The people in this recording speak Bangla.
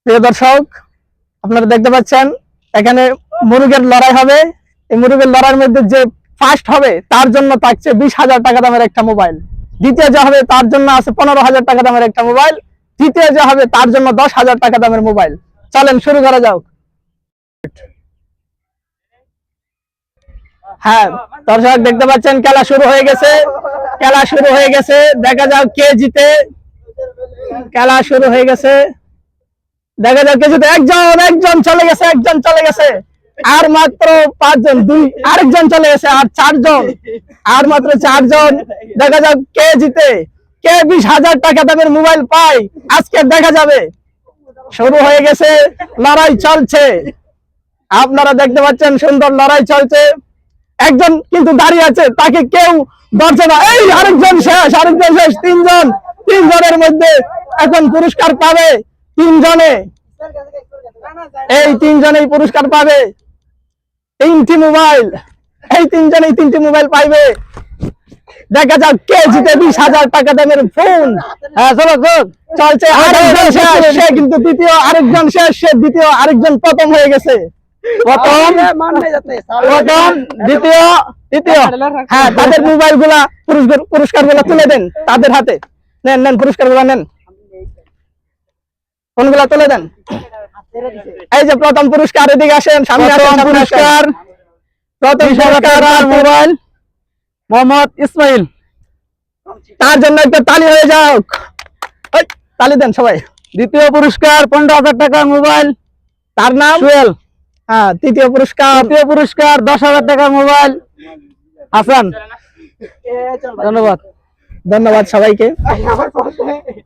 প্রিয় দর্শক, আপনারা দেখতে পাচ্ছেন এখানে মুরগের লড়াই হবে। এই মুরগের লড়াইয়ের মধ্যে যে ফার্স্ট হবে তার জন্য থাকছে 20,000 টাকা দামের একটা মোবাইল। দ্বিতীয় যে হবে তার জন্য আছে 15,000 টাকা দামের একটা মোবাইল। তৃতীয় যে হবে তার জন্য 10,000 টাকা দামের মোবাইল। চলেন শুরু করা যাক। হ্যাঁ দর্শক, দেখতে পাচ্ছেন খেলা শুরু হয়ে গেছে। খেলা শুরু হয়ে গেছে, দেখা যাক কে জিতে। খেলা শুরু হয়ে গেছে, দেখা যাক কে জিতে। একজন চলে গেছে, একজন চলে গেছে। আর মাত্র 5 জন, আরেকজন চলে গেছে, আর 4 জন, আর মাত্র 4 জন। দেখা যাক কে জিতে, কে 20,000 টাকা দামের মোবাইল পায়, আজকে দেখা যাবে। শুরু হয়ে গেছে, লড়াই চলছে। আপনারা দেখতে পাচ্ছেন সুন্দর লড়াই চলছে। একজন কিন্তু দাঁড়িয়ে আছে, তাকে কেউ ধরছে না। এই আরেকজন শেষ, আরেকজন শেষ। 3 জন, 3 জনের মধ্যে এখন পুরস্কার পাবে 3 জনে। এই 3 জনেই পুরস্কার পাবে 3টি মোবাইল। এই 3 জনেই 3টি মোবাইল পাইবে। দেখা যাক কে জিতে 20,000 টাকা দামের ফোন। হ্যাঁ চলো চলছে। আরেকজন শেষ, সে কিন্তু দ্বিতীয়। আরেকজন শেষ, সে দ্বিতীয়। আরেকজন প্রথম হয়ে গেছে। প্রথম, দ্বিতীয়, তৃতীয়। হ্যাঁ, তাদের মোবাইল গুলা পুরস্কার গুলা তুলে দেন তাদের হাতে। নেন নেন, পুরস্কার গুলা নেন, ফোনগুলা তুলে দেন। এই যে প্রথম পুরস্কার, এদিকে আসেন, সামনে আসেন। পুরস্কার, প্রথম পুরস্কার মোবাইল মোহাম্মদ ইসমাইল। তার জন্য একটা তালি হয়ে যাক, তালি দেন সবাই। দ্বিতীয় পুরস্কার 15,000 টাকা মোবাইল, তার নাম সুয়েল। হ্যাঁ, তৃতীয় পুরস্কার 10,000 টাকা মোবাইল, হাসান। ধন্যবাদ, ধন্যবাদ সবাইকে।